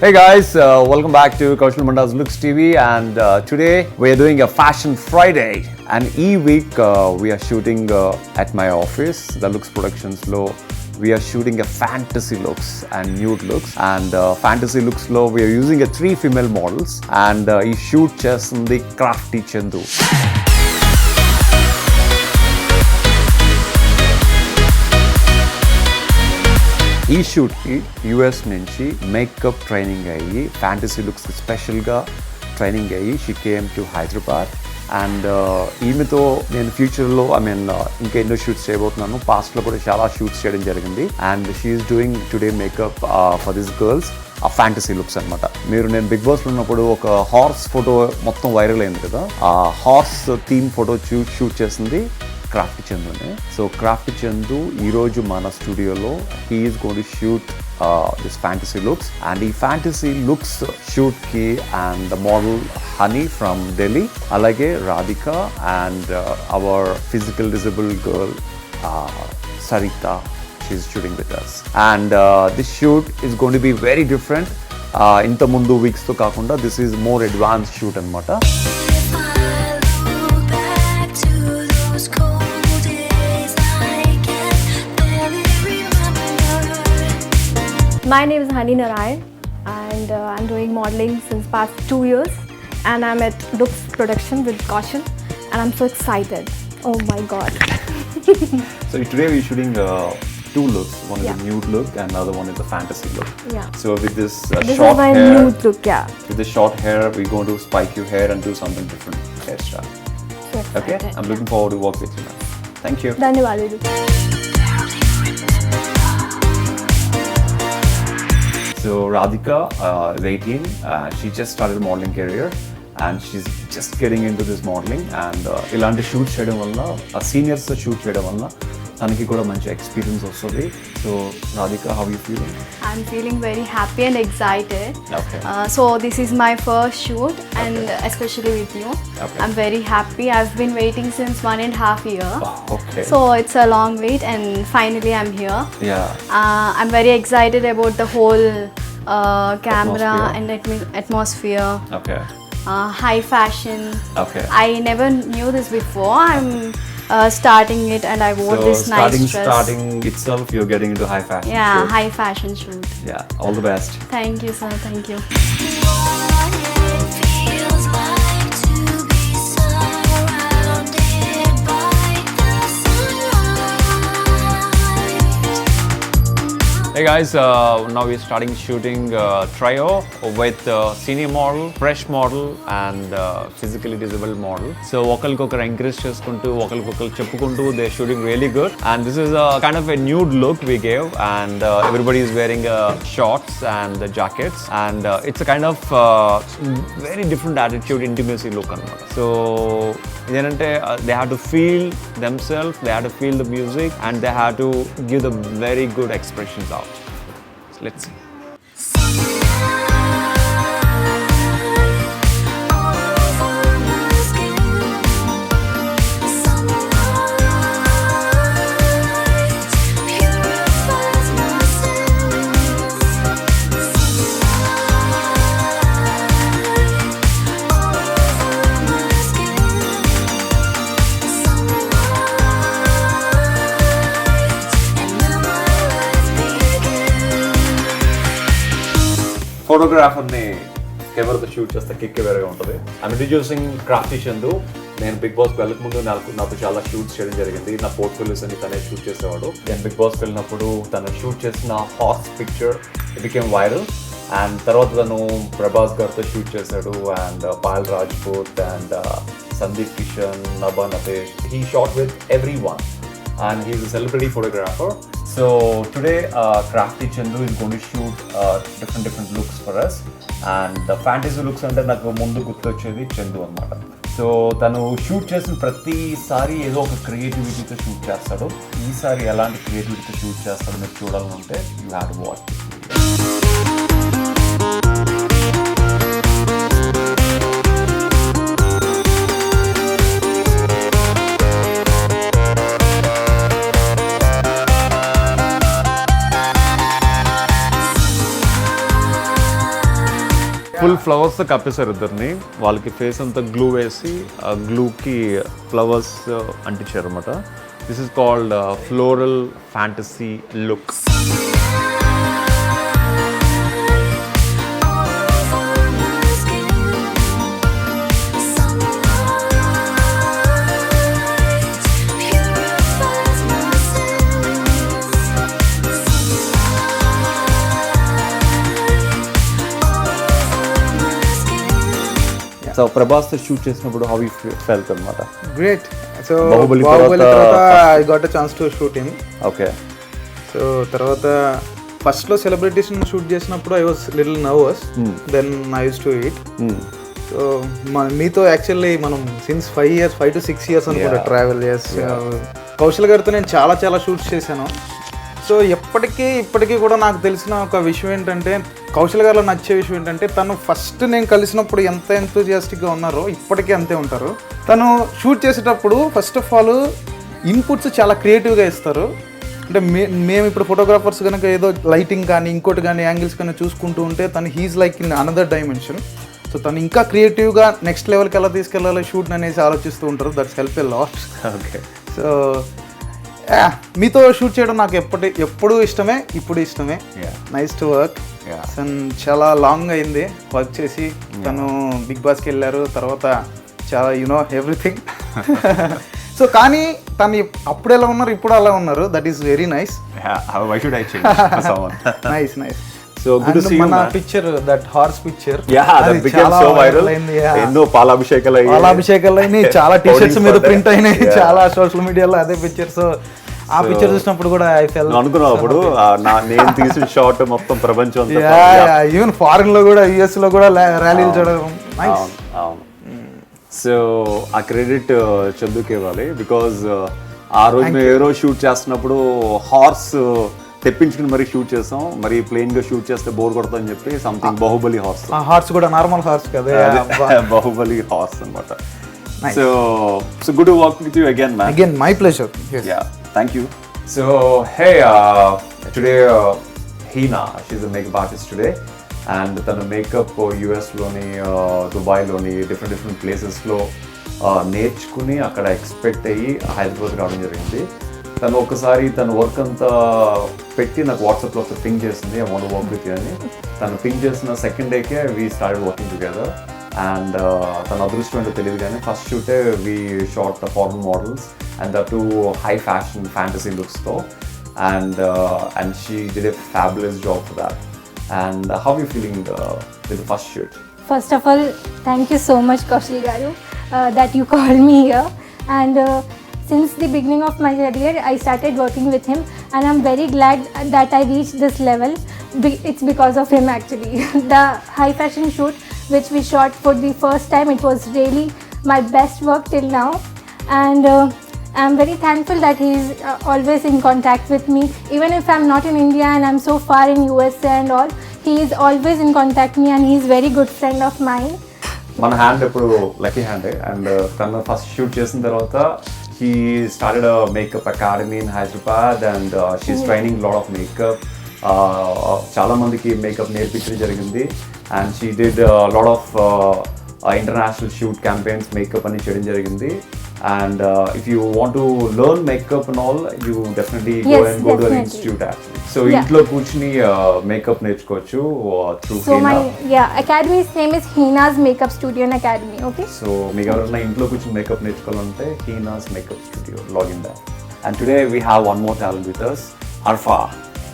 Hey guys, welcome back to Kaushal Manda's Looks TV, and today we are doing a Fashion Friday. And week we are shooting at my office, the Looks Productions Low. We are shooting a fantasy looks and nude looks, and fantasy looks low we are using 3 female models, and shoot chestundi Crafty Chandu. ఈ షూట్కి US నుంచి makeup training అయ్యి fantasy లుక్స్కి స్పెషల్గా training అయ్యి she came to Hyderabad. And ఈమెతో నేను ఫ్యూచర్లో ఇంకా ఎన్నో షూట్స్ చేయబోతున్నాను. పాస్ట్లో కూడా చాలా షూట్స్ చేయడం జరిగింది. And she's doing today makeup for this girls a fantasy looks అనమాట. నేను బిగ్ బాస్లో ఉన్నప్పుడు ఒక హార్స్ ఫోటో మొత్తం వైరల్ అయింది కదా, ఆ హార్స్ థీమ్ ఫోటో షూట్ చేసింది క్రాఫ్టీ చందునే. సో క్రాఫ్టీ చందు ఈరోజు మన స్టూడియోలో he is going to shoot this fantasy looks. And ఈ ఫ్యాంటసీ లుక్స్ షూట్కి and the model Honey from Delhi, అలాగే Radhika and our physical disable girl Sarita, she's shooting with us. And this shoot is going to be very different. ఇంత ముందు వీక్స్తో కాకుండా this is more advance shoot అనమాట. My name is Hani Narayan, and I'm doing modeling since past 2 years, and I'm at Looks Production with Kaushal, and I'm so excited. Oh my God. So today we're shooting 2 looks. One is a nude look and another one is a fantasy look. Yeah. So with this This short is my hair, nude look, yeah. with this short hair, we're going to spike your hair and do something different hairstyle. So Okay? excited. I'm looking forward to work with you now. Thank you. Dhanyawad. So Radhika is 18. She just started a modeling career and she's just getting into this modeling. And ilanti shoot cheyadam valla seniors shoot cheyadam valla tanaki kuda manchi experience vastadi. So Radhika, how are you feeling? I'm feeling very happy and excited. Okay. So this is my first shoot, and especially with you. Okay. I'm very happy. I've been waiting since 1.5 years. Oh, okay. So it's a long wait, and finally I'm here. Yeah. I'm very excited about the whole camera Atmosphere. and atmosphere. Okay. High fashion. Okay. I never knew this before. I'm starting it, and I wore So this nice dress. starting itself, you're getting into high fashion. Yeah, shoot. high fashion shoot. Yeah. All the best. Thank you, sir. Thank you. Hey guys, now we're starting shooting trio with senior model, fresh model and physically disabled model. So okalkokar encourage cheskuntu, okalkokar cheppukuntu, they're shooting really good. And this is a kind of a nude look we gave, and everybody is wearing shorts and jackets, and it's a kind of very different attitude, intimacy look anamata. So idenante they have to feel themselves, they have to feel the music, and they have to give the very good expressions out. So let's see. ఫోటోగ్రాఫర్ని కెమెరాతో shoot చేస్తే kick వేరేగా ఉంటుంది. I'm introducing Crafty Chandu. నేను big బాస్కి వెళ్ళక ముందు నాతో చాలా షూట్స్ చేయడం జరిగింది. నా పోర్ట్ఫోలియోస్ అన్ని తనే షూట్ చేసేవాడు. నేను బిగ్ బాస్కి వెళ్ళినప్పుడు తను షూట్ చేసిన horse picture it became viral. And తర్వాత తను ప్రభాస్ గారితో షూట్ చేశాడు, and Payal Rajput and Sandeep Kishan, Nabha Natesh. He shot with every one and he's a celebrity photographer. So today Crafty Chandu is going to shoot different looks for us, and the fantasy looks ante naku mundu gurtochedi Chandu annamata. So tanu shoot chesin ప్రతిసారి ఏదో ఒక క్రియేటివిటీతో shoot చేస్తాడు. ఈసారి ఎలాంటి క్రియేటివిటీతో shoot చేస్తాడో మీరు చూడాలనుకుంటే you have to watch. Full flowers తో కప్పేశారు ఇద్దరిని. వాళ్ళకి ఫేస్ అంతా గ్లూ వేసి ఆ గ్లూకి ఫ్లవర్స్ అంటించారు అనమాట. This is called floral fantasy look. So ప్రభాస్తో షూట్ చేసినప్పుడు హౌ యూ ఫెల్ట్ అనమాట? Great. So Bahubali Bahubali tarvata tarvata I got a chance to shoot him. Okay. So తర్వాత ఫస్ట్లో సెలబ్రిటీస్ షూట్ చేసినప్పుడు I was little nervous, then I used to it. So మీతో actually మనం since 5 to 6 years అనుకుంటా travel చేసి కౌశల్ గారితో నేను చాలా చాలా షూట్స్ చేశాను. సో ఇప్పటికీ కూడా నాకు తెలిసిన ఒక విషయం ఏంటంటే, కౌశల్ గారిలో నచ్చే విషయం ఏంటంటే, తను ఫస్ట్ నేను కలిసినప్పుడు ఎంత ఎంతూజియాస్టిక్గా ఉన్నారో ఇప్పటికీ అంతే ఉంటారు. తను షూట్ చేసేటప్పుడు ఫస్ట్ ఆఫ్ ఆల్ ఇన్పుట్స్ చాలా క్రియేటివ్గా ఇస్తారు. అంటే మేము ఇప్పుడు ఫోటోగ్రాఫర్స్ కనుక ఏదో లైటింగ్ కానీ ఇంకోటి కానీ యాంగిల్స్ కానీ చూసుకుంటూ ఉంటే తను he's like in another dimension. So తను ఇంకా క్రియేటివ్గా నెక్స్ట్ లెవెల్కి ఎలా తీసుకెళ్ళాలో షూట్ అనేసి ఆలోచిస్తూ ఉంటారు. That's help a lot. Okay. So మీతో షూట్ చేయడం నాకు ఎప్పుడు ఇష్టమే, ఇప్పుడు ఇష్టమే. Nice to work. చాలా లాంగ్ అయింది వర్క్ చేసి. తను బిగ్ బాస్కి వెళ్ళారు, తర్వాత చాలా ఎవ్రీథింగ్. సో కానీ తను అప్పుడు ఎలా ఉన్నారు, ఇప్పుడు అలా ఉన్నారు. That is very nice. Nice. So good to see you. మన picture, that horse picture, that became so viral. ఎన్నో పాలాభిషేకాలు అయినాయి, చాలా టీషర్ట్స్ మీద ప్రింట్ అయినాయి, చాలా సోషల్ మీడియాలో అదే పిక్చర్. సో ఆ పిక్చర్ చూసినప్పుడు కూడా ఐ ఫెల్ అనుకున్నప్పుడు నేను తీసిన షాట్ మొత్తం ప్రపంచం అంతా, ఈవెన్ ఫారిన్ లో కూడా యుఎస్ లో కూడా ర్యాలీలు చూడడం. అవును. సో ఆ క్రెడిట్ చందుకే ఇవ్వాలి. బికాజ్ ఆ రోజు మేము ఏ రోజు షూట్ చేస్తున్నప్పుడు హార్స్ తెప్పించుకుని మరీ షూట్ చేసాం. మరి ప్లెయిన్ గా షూట్ చేస్తే బోర్ కొడతాని చెప్పి సంథింగ్ బాహుబలి హార్స్. హార్స్ కూడా నార్మల్ హార్స్ కదా, బాహుబలి హార్స్ అన్నమాట. So good to work with you again, man. Again, my pleasure. Yes. Yeah, thank you. So hey, today Hina, she's a makeup artist today, and tana makeup US loni, Dubai loni, different places lo నేర్చుకుని అక్కడ expect అయ్యి హైదరాబాద్ రావడం జరిగింది. తను ఒకసారి తన work అంతా పెట్టి నాకు వాట్సాప్లో ఒక పింగ్ చేసింది, I want to work with you అని. తను పింగ్ చేసిన సెకండ్ డేకే we started working together. And తన అదృష్టం ఏంటో తెలియదు కానీ ఫస్ట్ షూటే we shot the foreign models and the two high fashion fantasy లుక్స్తో. And she did a fabulous job for that. And how are you feeling with the first shoot? First of all, thank you so much, Kaushal Garu, that you called me here. And since the beginning of my career, I started working with him, and I'm very glad that I reached this level. It's because of him actually. The high fashion shoot which we shot for the first time, it was really my best work till now. And I'm very thankful that he's always in contact with me. Even if I'm not in India and I'm so far in USA and all, he is always in contact with me, and he's very good friend of mine. మన hand ఎప్పుడు lucky హ్యాండే. And తను first shoot చేసిన తర్వాత he started a makeup academy in Hyderabad, and she's training a lot of makeup. చాలా మందికి makeup నేర్పించడం జరిగింది. And she did lot of international shoot campaigns makeup అని చేయడం జరిగింది. And if you want to learn makeup and all, you definitely go to an institute actually. So intlo కూర్చుని makeup నేర్చుకోవచ్చు through So Hina. my academy's name is Hina's Makeup Studio and Academy. Okay. So మీకు ఎవరైనా ఇంట్లో కూర్చొని makeup నేర్చుకోవాలంటే Hina's Makeup Studio, log in there. And today we have one more talent with us, Arfa.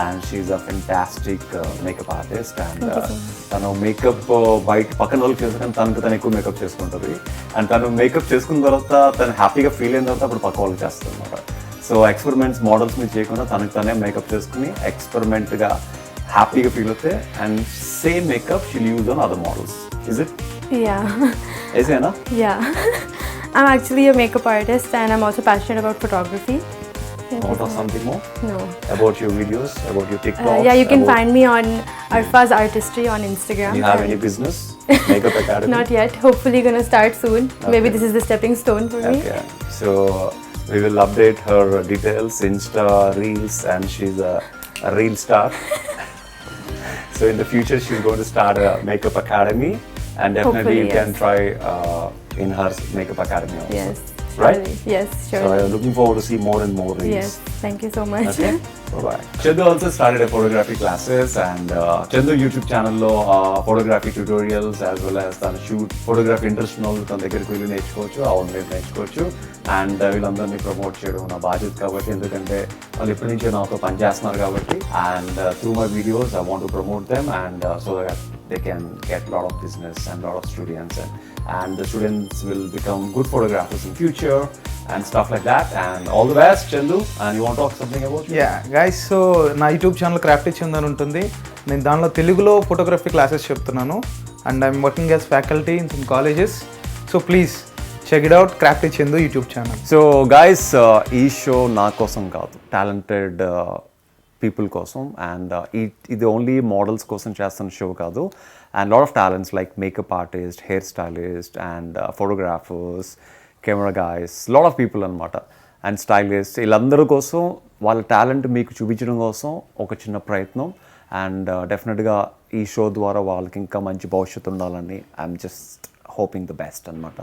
And she's a fantastic makeup artist. And తను makeup బయట పక్కన వాళ్ళకి చేసుకుని తను ఎక్కువ మేకప్ చేసుకుంటుంది. అండ్ తను మేకప్ చేసుకున్న తర్వాత తను హ్యాపీగా ఫీల్ అయిన తర్వాత అప్పుడు పక్క వాళ్ళకి చేస్తుంది అనమాట. సో ఎక్స్పెరిమెంట్స్ మోడల్స్ మీద చేయకుండా తనకు తనే మేకప్ చేసుకుని ఎక్స్పెరిమెంట్గా హ్యాపీగా ఫీల్ అవుతే and same makeup she'll use on other models. Is it? Yeah. ఏసేనా? Yeah. I'm actually a makeup artist, and I'm also passionate about photography. What or something more? No. About your videos, about your TikToks? Yeah, you can find me on Arfa's Artistry on Instagram. Do you have any business? Makeup Academy? Not yet. Hopefully gonna start soon. Maybe this is the stepping stone for me. Okay. So we will update her details, Insta, Reels, and she's a Reel star. So in the future, she's going to start a makeup academy, and definitely Hopefully, you can yes. try in her makeup academy also. Yes. Right? surely. Yes, So sure. I'm looking forward to see more and more reels. Yes, thank you so much. Okay. Bye-bye. Chandu also started a photography classes, and Chandu YouTube channel lo photography tutorials as well as than shoot photography interest ఉన్న తన దగ్గరికి వెళ్ళి నేర్చుకోవచ్చు, అవును మీరు నేర్చుకోవచ్చు. And వీళ్ళందరినీ promote చేయడం నా బాధ్యత కాబట్టి, ఎందుకంటే వాళ్ళు ఎప్పటి నుంచో నాతో పనిచేస్తున్నారు కాబట్టి. And through my videos I want to promote them, and so that they can get a lot of business and a lot of students, and the students will become good photographers in future and stuff like that. And all the best, Chandu. And you want to talk something about you? Yeah guys, so నా YouTube channel crafty Chandu అని ఉంటుంది. నేను దానిలో తెలుగులో photography classes చెప్తున్నాను, and I'm working as faculty in some colleges. So please check it out, crafty Chandu YouTube channel. So guys, ఈ show నా కోసం కాదు, టాలెంటెడ్ పీపుల్ కోసం, అండ్ ఇది ఓన్లీ మోడల్స్ కోసం చేస్తున్న షో కాదు. And lot of talents like makeup artist, hair stylist, and photographers, camera guys, lot of people అనమాట, అండ్ స్టైలిస్ట్, వీళ్ళందరి కోసం వాళ్ళ టాలెంట్ మీకు చూపించడం కోసం ఒక చిన్న ప్రయత్నం. అండ్ డెఫినెట్గా ఈ షో ద్వారా వాళ్ళకి ఇంకా మంచి భవిష్యత్తు ఉండాలని I'm just hoping the best అనమాట.